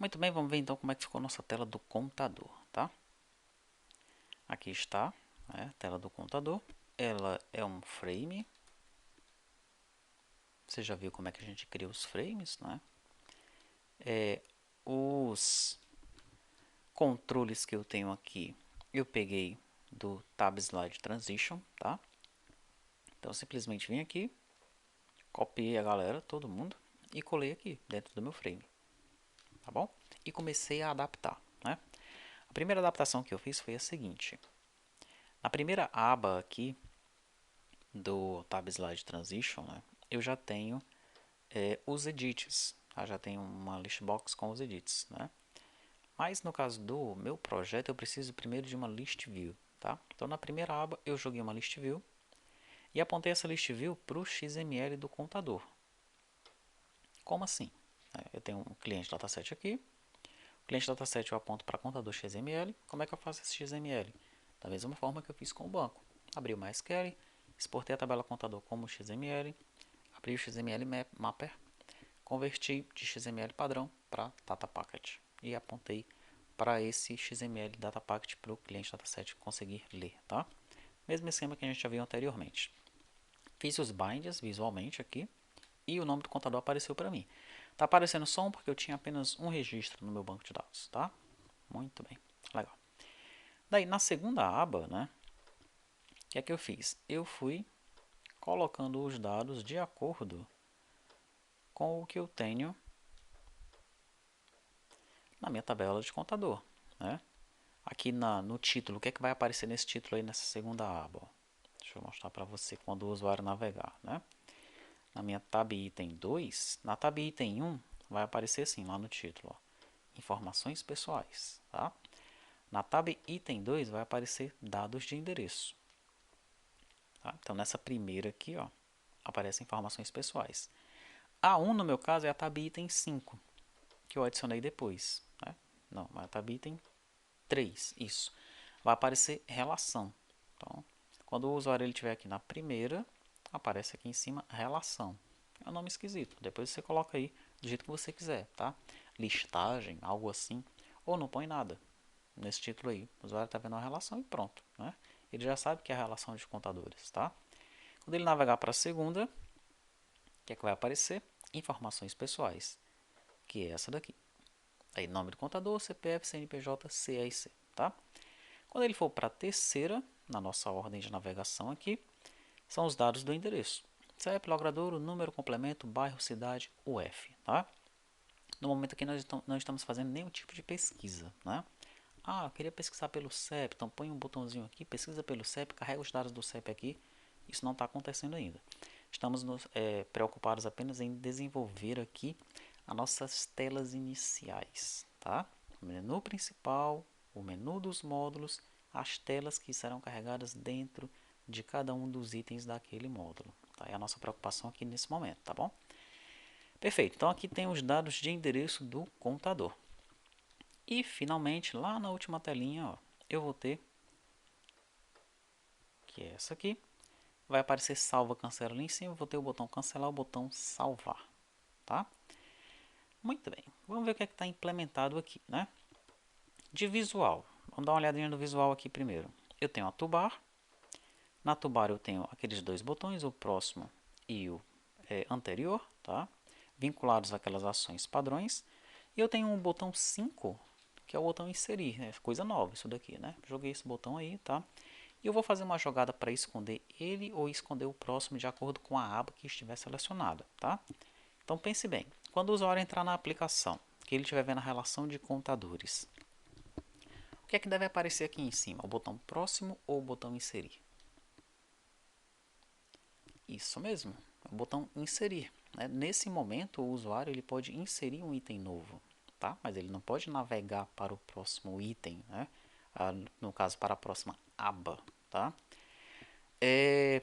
Muito bem, vamos ver então como é que ficou a nossa tela do contador, tá? Aqui está, né, a tela do contador. Ela é um frame. Você já viu como é que a gente cria os frames, né? Os controles que eu tenho aqui, eu peguei do Tab Slide Transition, tá? Então eu simplesmente vim aqui, copiei a galera, todo mundo, e colei aqui dentro do meu frame, tá bom? E comecei a adaptar, né? A primeira adaptação que eu fiz foi a seguinte. Na primeira aba aqui do Tab Slide Transition, né, eu já tenho os edits, tá? Já tenho uma list box com os edits, né? Mas no caso do meu projeto eu preciso primeiro de uma list view, tá? Então na primeira aba eu joguei uma list view e apontei essa list view para o XML do contador. Como assim? Eu tenho um cliente dataset aqui, o cliente dataset eu aponto para contador XML. Como é que eu faço esse XML? Da mesma forma que eu fiz com o banco. Abri o MySQL, exportei a tabela contador como XML, abri o XML Mapper, converti de XML padrão para Data Packet e apontei para esse XML Data Packet para o cliente dataset conseguir ler, tá? Mesmo esquema que a gente já viu anteriormente. Fiz os binders visualmente aqui e o nome do contador apareceu para mim. Tá aparecendo só um porque eu tinha apenas um registro no meu banco de dados, tá? Muito bem, legal. Daí na segunda aba, né? O que é que eu fiz? Eu fui colocando os dados de acordo com o que eu tenho na minha tabela de contador, né? Aqui no título, o que é que vai aparecer nesse título aí nessa segunda aba? Ó? Deixa eu mostrar para você quando o usuário navegar, né? Na minha tab item 2, na tab item 1 vai aparecer assim lá no título, ó, informações pessoais, tá? Na tab item 2 vai aparecer dados de endereço, tá? Então nessa primeira aqui, ó, aparecem informações pessoais. A 1 no meu caso é a tab item 5, que eu adicionei depois, né? Não, é a tab item 3, isso. Vai aparecer relação. Então, quando o usuário ele estiver aqui na primeira, aparece aqui em cima relação. É um nome esquisito. Depois você coloca aí do jeito que você quiser, tá? Listagem, algo assim. Ou não põe nada nesse título aí. O usuário está vendo uma relação e pronto, né? Ele já sabe que é a relação de contadores, tá? Quando ele navegar para a segunda, o que é que vai aparecer? Informações pessoais, que é essa daqui. Aí, nome do contador, CPF, CNPJ, CRC, tá? Quando ele for para a terceira, na nossa ordem de navegação aqui, são os dados do endereço. CEP, logradouro, número, complemento, bairro, cidade, UF, tá? No momento aqui nós não estamos fazendo nenhum tipo de pesquisa, né? Ah, eu queria pesquisar pelo CEP, então põe um botãozinho aqui, pesquisa pelo CEP, carrega os dados do CEP aqui. Isso não está acontecendo ainda. Estamos preocupados apenas em desenvolver aqui as nossas telas iniciais, tá? O menu principal, o menu dos módulos, as telas que serão carregadas dentro de cada um dos itens daquele módulo. Tá? É a nossa preocupação aqui nesse momento, tá bom? Perfeito, então aqui tem os dados de endereço do contador. E finalmente, lá na última telinha, ó, eu vou ter, que é essa aqui, vai aparecer salva, cancela ali em cima, eu vou ter o botão cancelar, o botão salvar, tá? Muito bem, vamos ver o que é que está implementado aqui, né? De visual, vamos dar uma olhadinha no visual aqui primeiro. Eu tenho a toolbar, na toolbar eu tenho aqueles dois botões, o próximo e o anterior, tá? Vinculados àquelas ações padrões. E eu tenho um botão 5, que é o botão inserir, é coisa nova isso daqui, né? Joguei esse botão aí, tá? E eu vou fazer uma jogada para esconder ele ou esconder o próximo de acordo com a aba que estiver selecionada, tá? Então pense bem, quando o usuário entrar na aplicação, que ele estiver vendo a relação de contadores, o que é que deve aparecer aqui em cima? O botão próximo ou o botão inserir? Isso mesmo, o botão inserir, né? Nesse momento o usuário ele pode inserir um item novo, tá? Mas ele não pode navegar para o próximo item, né? No caso para a próxima aba, tá?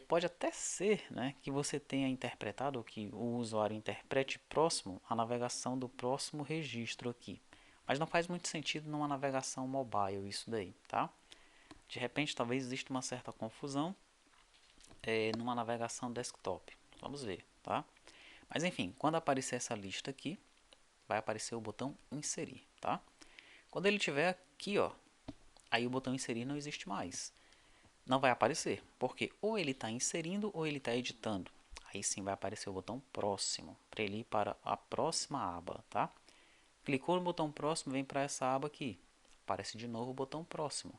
Pode até ser, né, que você tenha interpretado, ou que o usuário interprete próximo a navegação do próximo registro aqui. Mas não faz muito sentido numa navegação mobile isso daí, tá? De repente talvez exista uma certa confusão numa navegação desktop. Vamos ver, tá? Mas enfim, quando aparecer essa lista aqui, vai aparecer o botão inserir, tá? Quando ele estiver aqui, ó, aí o botão inserir não existe mais. Não vai aparecer, porque ou ele está inserindo ou ele está editando. Aí sim vai aparecer o botão próximo, para ele ir para a próxima aba, tá? Clicou no botão próximo, vem para essa aba aqui. Aparece de novo o botão próximo.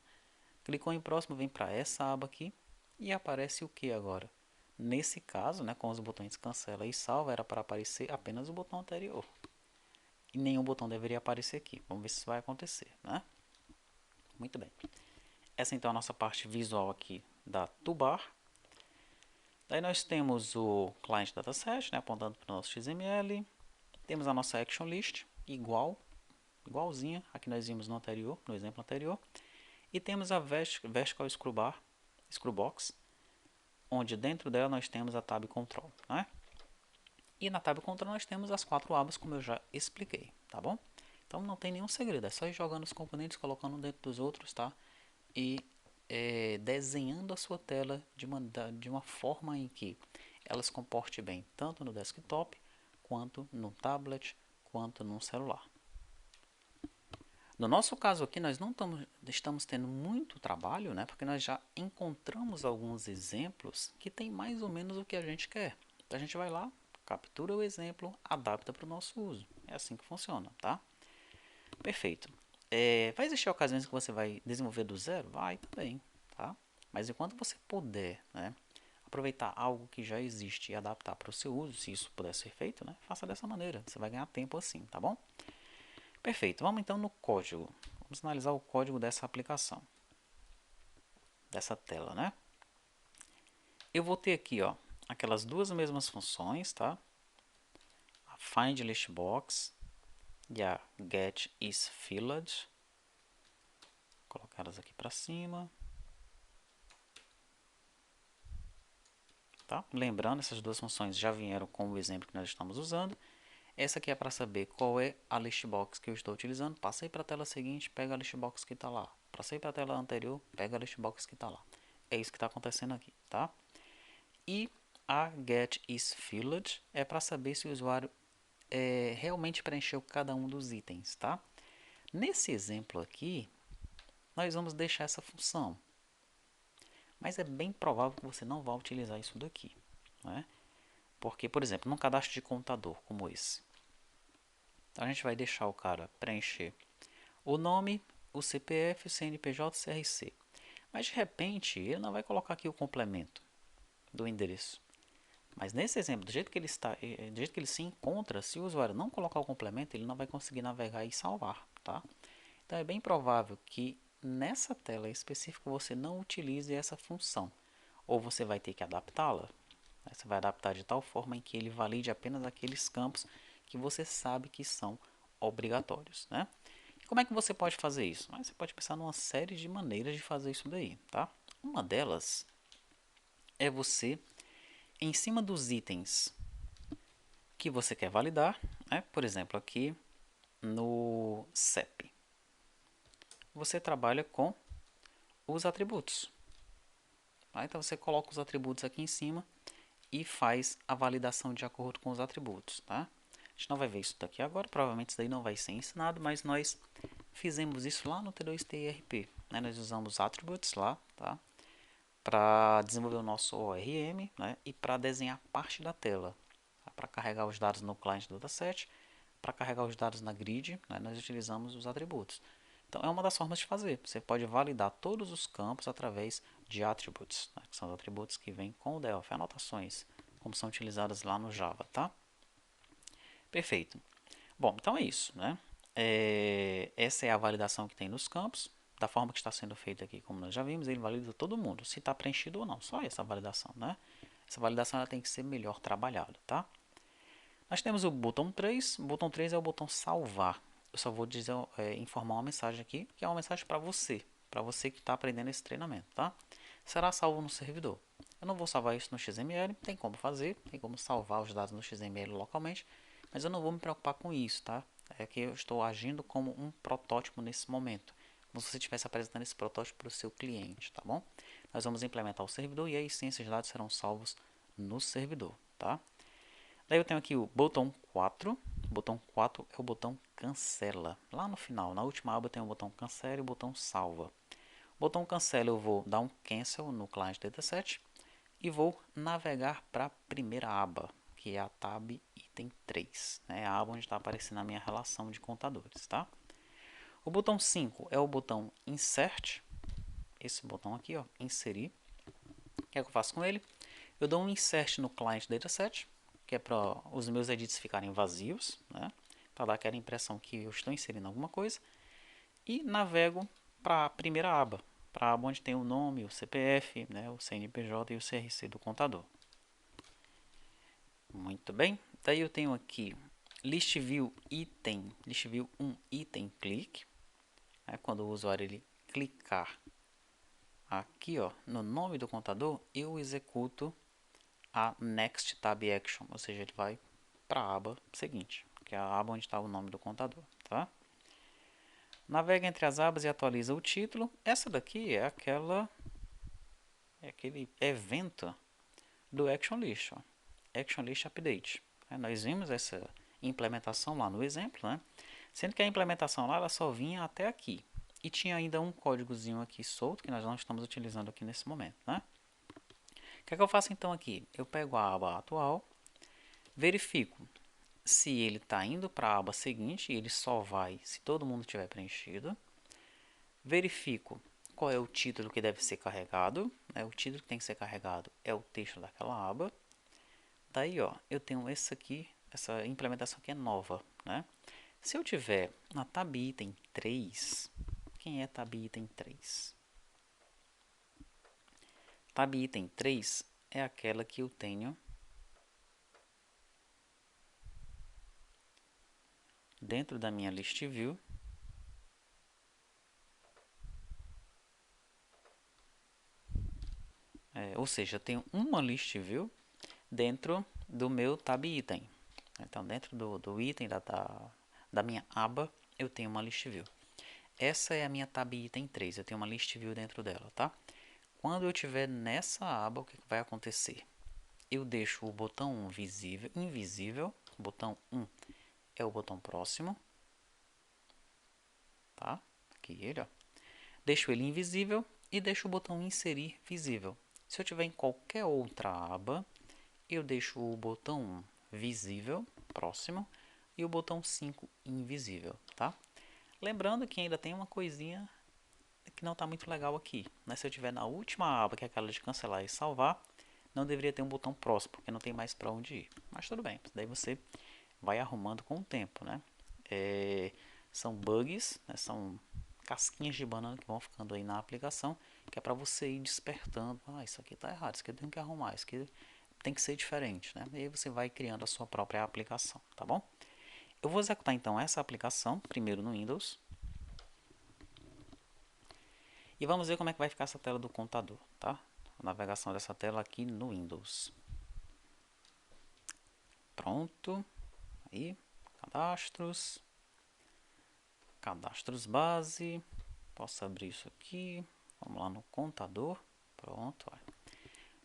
Clicou em próximo, vem para essa aba aqui. E aparece o que agora? Nesse caso, né, com os botões cancela e salva, era para aparecer apenas o botão anterior. E nenhum botão deveria aparecer aqui. Vamos ver se isso vai acontecer, né? Muito bem. Essa então é a nossa parte visual aqui da toolbar. Daí nós temos o client dataset, né, apontando para o nosso XML. Temos a nossa action list, igualzinha a que nós vimos no anterior, no exemplo anterior. E temos a vertical screwbox, onde dentro dela nós temos a tab control, né? E na tab control nós temos as 4 abas, como eu já expliquei, tá bom? Então não tem nenhum segredo, é só ir jogando os componentes, colocando dentro dos outros, tá? E desenhando a sua tela de uma forma em que ela se comporte bem, tanto no desktop, quanto no tablet, quanto no celular. No nosso caso aqui, nós não estamos tendo muito trabalho, né? Porque nós já encontramos alguns exemplos que tem mais ou menos o que a gente quer. Então a gente vai lá, captura o exemplo, adapta para o nosso uso. É assim que funciona, tá? Perfeito. Vai existir ocasiões que você vai desenvolver do zero? Vai também, tá? Mas enquanto você puder, né, aproveitar algo que já existe e adaptar para o seu uso, se isso puder ser feito, né, faça dessa maneira. Você vai ganhar tempo assim, tá bom? Perfeito. Vamos então no código. Vamos analisar o código dessa aplicação, dessa tela, né? Eu vou ter aqui, ó, aquelas duas mesmas funções, tá? A find list box e a get is filled. Vou colocar elas aqui para cima. Tá? Lembrando, essas duas funções já vieram com o exemplo que nós estamos usando. Essa aqui é para saber qual é a listbox que eu estou utilizando. Passei para a tela seguinte, pega a listbox que está lá. Passei para a tela anterior, pega a listbox que está lá. É isso que está acontecendo aqui, tá? E a getIsFilled é para saber se o usuário realmente preencheu cada um dos itens, tá? Nesse exemplo aqui, nós vamos deixar essa função. Mas é bem provável que você não vá utilizar isso daqui, né? Porque, por exemplo, num cadastro de contador como esse, a gente vai deixar o cara preencher o nome, o CPF, o CNPJ, o CRC. Mas de repente ele não vai colocar aqui o complemento do endereço. Mas nesse exemplo, do jeito que ele está, do jeito que ele se encontra, se o usuário não colocar o complemento, ele não vai conseguir navegar e salvar, tá? Então é bem provável que nessa tela específica você não utilize essa função, ou você vai ter que adaptá-la. Você vai adaptar de tal forma em que ele valide apenas aqueles campos que você sabe que são obrigatórios, né? E como é que você pode fazer isso? Você pode pensar numa série de maneiras de fazer isso daí, tá? Uma delas é você, em cima dos itens que você quer validar, né? Por exemplo, aqui no CEP, você trabalha com os atributos. Tá? Então você coloca os atributos aqui em cima e faz a validação de acordo com os atributos, tá? A gente não vai ver isso daqui agora, provavelmente isso daí não vai ser ensinado, mas nós fizemos isso lá no T2TRP, né? Nós usamos attributes lá, tá? Para desenvolver o nosso ORM, né? E para desenhar parte da tela, tá? Para carregar os dados no client dataset, para carregar os dados na grid, né? Nós utilizamos os atributos. Então é uma das formas de fazer. Você pode validar todos os campos através de attributes, né? Que são os atributos que vêm com o Delphi, anotações, como são utilizadas lá no Java, tá? Perfeito. Bom, então é isso, né? Essa é a validação que tem nos campos, da forma que está sendo feita aqui, como nós já vimos, ele valida todo mundo, se está preenchido ou não, só essa validação, né? Essa validação ela tem que ser melhor trabalhada, tá? Nós temos o botão 3, o botão 3 é o botão salvar. Eu só vou dizer, informar uma mensagem aqui, que é uma mensagem para você que está aprendendo esse treinamento, tá? Será salvo no servidor. Eu não vou salvar isso no XML, tem como fazer, tem como salvar os dados no XML localmente, mas eu não vou me preocupar com isso, tá? É que eu estou agindo como um protótipo nesse momento, como se você estivesse apresentando esse protótipo para o seu cliente, tá bom? Nós vamos implementar o servidor e aí sim esses dados serão salvos no servidor, tá? Daí eu tenho aqui o botão 4, O botão 4 é o botão cancela. Lá no final, na última aba tem o botão cancela e o botão salva. O botão cancela eu vou dar um cancel no client dataset e vou navegar para a primeira aba, que é a tab item 3, né? A aba onde está aparecendo a minha relação de contadores, tá? O botão 5 é o botão insert, esse botão aqui, ó, inserir. O que é que eu faço com ele? Eu dou um insert no client dataset, que é para os meus edits ficarem vazios, né? Para dar aquela impressão que eu estou inserindo alguma coisa. E navego para a primeira aba, para a aba onde tem o nome, o CPF, né, o CNPJ e o CRC do contador. Muito bem, daí eu tenho aqui list view item, list view 1 item click, né, quando o usuário ele clicar aqui, ó, no nome do contador, eu executo a next tab action, ou seja, ele vai para a aba seguinte, que é a aba onde está o nome do contador, tá? Navega entre as abas e atualiza o título. Essa daqui é aquele evento do Action List, ó. Action List Update. Nós vimos essa implementação lá no exemplo, né? Sendo que a implementação lá ela só vinha até aqui. E tinha ainda um códigozinho aqui solto que nós não estamos utilizando aqui nesse momento, né? O que é que eu faço então aqui? Eu pego a aba atual, verifico se ele está indo para a aba seguinte, e ele só vai se todo mundo tiver preenchido. Verifico qual é o título que deve ser carregado, né? O título que tem que ser carregado é o texto daquela aba. Daí, ó, eu tenho essa aqui, essa implementação aqui é nova, né? Se eu tiver na tab item 3, quem é tab item 3? Tab item 3 é aquela que eu tenho dentro da minha list view. Ou seja, eu tenho uma list view dentro do meu tab item. Então, dentro do item da minha aba, eu tenho uma list view. Essa é a minha tab item 3, eu tenho uma list view dentro dela, tá? Quando eu estiver nessa aba, o que vai acontecer? Eu deixo o botão 1 invisível, o botão 1 é o botão próximo, tá? Aqui ele, ó. Deixo ele invisível e deixo o botão inserir visível. Se eu tiver em qualquer outra aba, eu deixo o botão 1 visível, próximo, e o botão 5 invisível, tá? Lembrando que ainda tem uma coisinha que não está muito legal aqui, né? Se eu tiver na última aba, que é aquela de cancelar e salvar, não deveria ter um botão próximo, porque não tem mais para onde ir. Mas tudo bem, daí você vai arrumando com o tempo, né? São bugs, né? São casquinhas de banana que vão ficando aí na aplicação, que é para você ir despertando. Ah, isso aqui está errado, isso aqui eu tenho que arrumar, isso aqui tem que ser diferente, né? E aí você vai criando a sua própria aplicação, tá bom? Eu vou executar então essa aplicação, primeiro no Windows. E vamos ver como é que vai ficar essa tela do contador, tá? A navegação dessa tela aqui no Windows. Pronto. Aí, cadastros. Cadastros base. Posso abrir isso aqui. Vamos lá no contador. Pronto. Olha.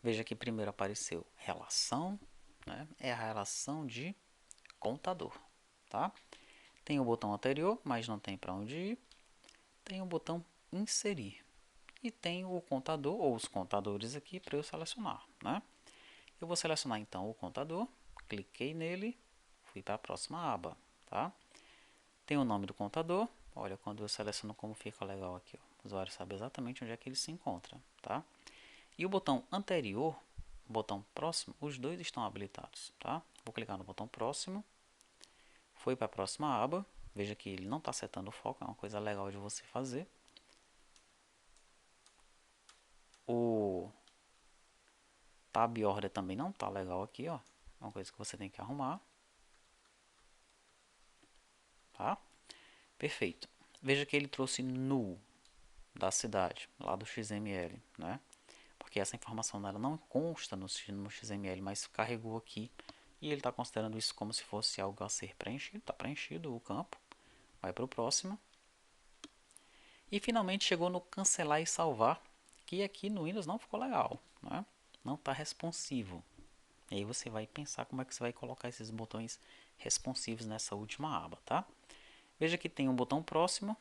Veja que primeiro apareceu relação, né? É a relação de contador, tá? Tem o botão anterior, mas não tem para onde ir. Tem o botão inserir. E tem o contador ou os contadores aqui para eu selecionar, né? Eu vou selecionar então o contador, cliquei nele, fui para a próxima aba, tá? Tem o nome do contador, olha, quando eu seleciono como fica legal aqui, ó. O usuário sabe exatamente onde é que ele se encontra, tá? E o botão anterior, o botão próximo, os dois estão habilitados, tá? Vou clicar no botão próximo, foi para a próxima aba, veja que ele não está setando o foco, é uma coisa legal de você fazer. O Tab Order também não está legal aqui, ó. É uma coisa que você tem que arrumar. Tá? Perfeito. Veja que ele trouxe nu da cidade, lá do XML, né? Porque essa informação ela não consta no XML, mas carregou aqui e ele está considerando isso como se fosse algo a ser preenchido. Está preenchido o campo. Vai para o próximo. E finalmente chegou no cancelar e salvar, que aqui no Windows não ficou legal, né? Não está responsivo. E aí você vai pensar como é que você vai colocar esses botões responsivos nessa última aba, tá? Veja que tem um botão próximo,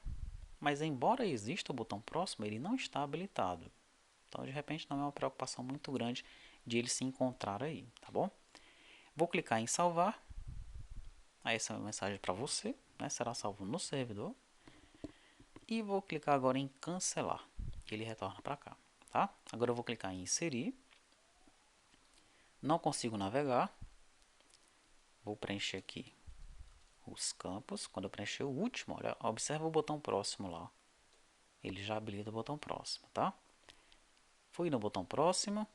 mas embora exista o botão próximo, ele não está habilitado. Então, de repente, não é uma preocupação muito grande de ele se encontrar aí, tá bom? Vou clicar em salvar. Aí essa é uma mensagem para você, né? Será salvo no servidor. E vou clicar agora em cancelar. Ele retorna para cá, tá? Agora eu vou clicar em inserir. Não consigo navegar. Vou preencher aqui os campos. Quando eu preencher o último, olha, observa o botão próximo lá. Ele já habilita o botão próximo, tá? Fui no botão próximo.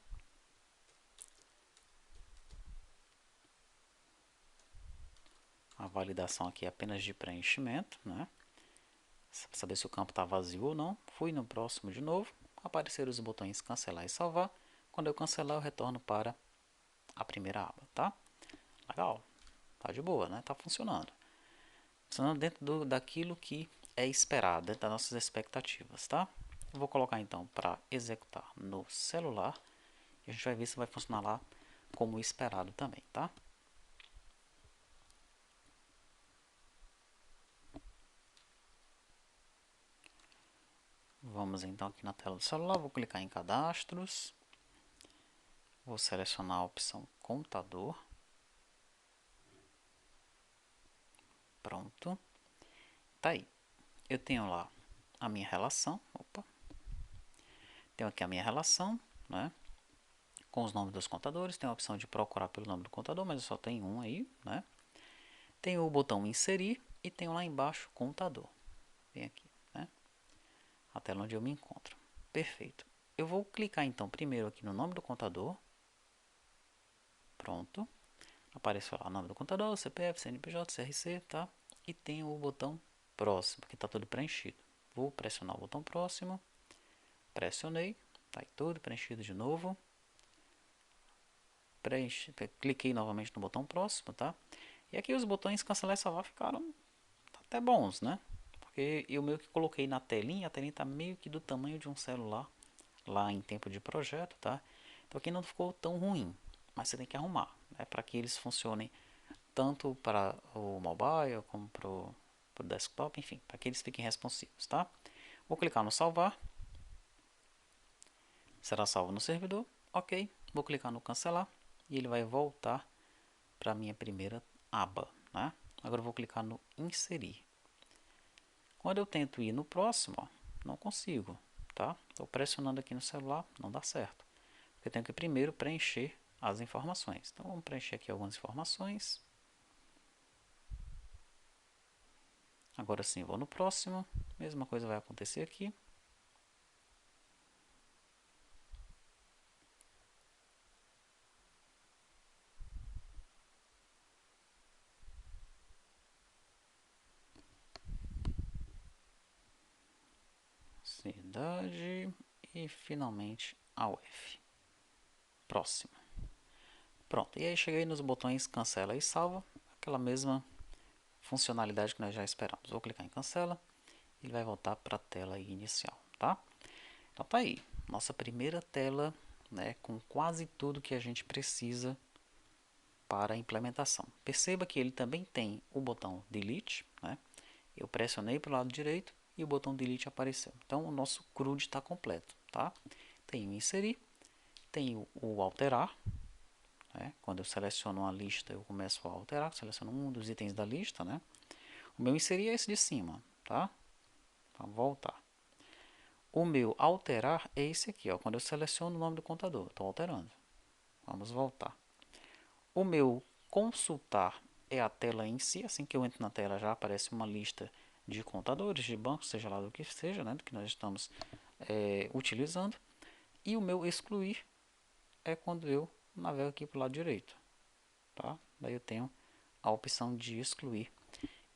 A validação aqui é apenas de preenchimento, né? Para saber se o campo está vazio ou não. Fui no próximo de novo. Apareceram os botões cancelar e salvar. Quando eu cancelar, eu retorno para a primeira aba, tá? Legal. Tá de boa, né? Tá funcionando. Funcionando dentro daquilo que é esperado, dentro das nossas expectativas, tá? Eu vou colocar então para executar no celular. E a gente vai ver se vai funcionar lá como esperado também, tá? Vamos então aqui na tela do celular, vou clicar em cadastros. Vou selecionar a opção computador. Pronto. Tá aí. Eu tenho lá a minha relação. Opa. Tenho aqui a minha relação, né? Com os nomes dos contadores. Tem a opção de procurar pelo nome do contador, mas eu só tenho um aí, né? Tem o botão inserir e tenho lá embaixo contador. Vem aqui, né? A tela onde eu me encontro. Perfeito. Eu vou clicar então primeiro aqui no nome do contador. Pronto. Apareceu lá o nome do contador, CPF, CNPJ, CRC, tá? E tem o botão próximo, que está tudo preenchido. Vou pressionar o botão próximo. Pressionei. Tá aí tudo preenchido de novo. Cliquei novamente no botão próximo, tá? E aqui os botões cancelar e salvar ficaram até bons, né? Porque eu meio que coloquei na telinha, a telinha tá meio que do tamanho de um celular lá em tempo de projeto, tá? Então aqui não ficou tão ruim, mas você tem que arrumar, né? Para que eles funcionem tanto para o mobile como para o desktop, enfim, para que eles fiquem responsivos, tá? Vou clicar no salvar, será salvo no servidor, ok. Vou clicar no cancelar e ele vai voltar para a minha primeira aba, né? Agora eu vou clicar no inserir. Quando eu tento ir no próximo, ó, não consigo, tá? Estou pressionando aqui no celular, não dá certo. Eu tenho que primeiro preencher as informações. Então vamos preencher aqui algumas informações. Agora sim, vou no próximo. Mesma coisa vai acontecer aqui. Cidade e finalmente a UF. Próximo. Pronto, e aí cheguei nos botões cancela e salva. Aquela mesma funcionalidade que nós já esperamos. Vou clicar em cancela. Ele vai voltar para a tela inicial, tá? Então tá aí, nossa primeira tela, né, com quase tudo que a gente precisa para a implementação. Perceba que ele também tem o botão Delete, né? Eu pressionei para o lado direito e o botão Delete apareceu. Então o nosso CRUD está completo, tá? Tem o Inserir, tem o Alterar, né? Quando eu seleciono uma lista eu começo a alterar, seleciono um dos itens da lista, né? O meu Inserir é esse de cima, tá? Vamos voltar. O meu alterar é esse aqui, ó. Quando eu seleciono o nome do contador, estou alterando. Vamos voltar. O meu consultar é a tela em si. Assim que eu entro na tela já aparece uma lista de contadores, de bancos, seja lá do que seja, né, do que nós estamos utilizando. E o meu excluir é quando eu navego aqui para o lado direito. Tá? Daí eu tenho a opção de excluir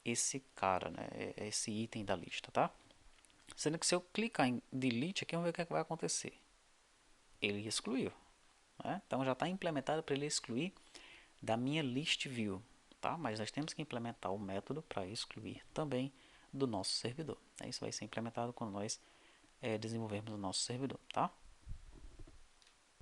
esse cara, né, esse item da lista. Tá? Sendo que se eu clicar em delete aqui, vamos ver o que, é que vai acontecer. Ele excluiu. Né? Então já está implementado para ele excluir da minha list view. Tá? Mas nós temos que implementar o método para excluir também do nosso servidor. Isso vai ser implementado quando nós desenvolvermos o nosso servidor. Tá?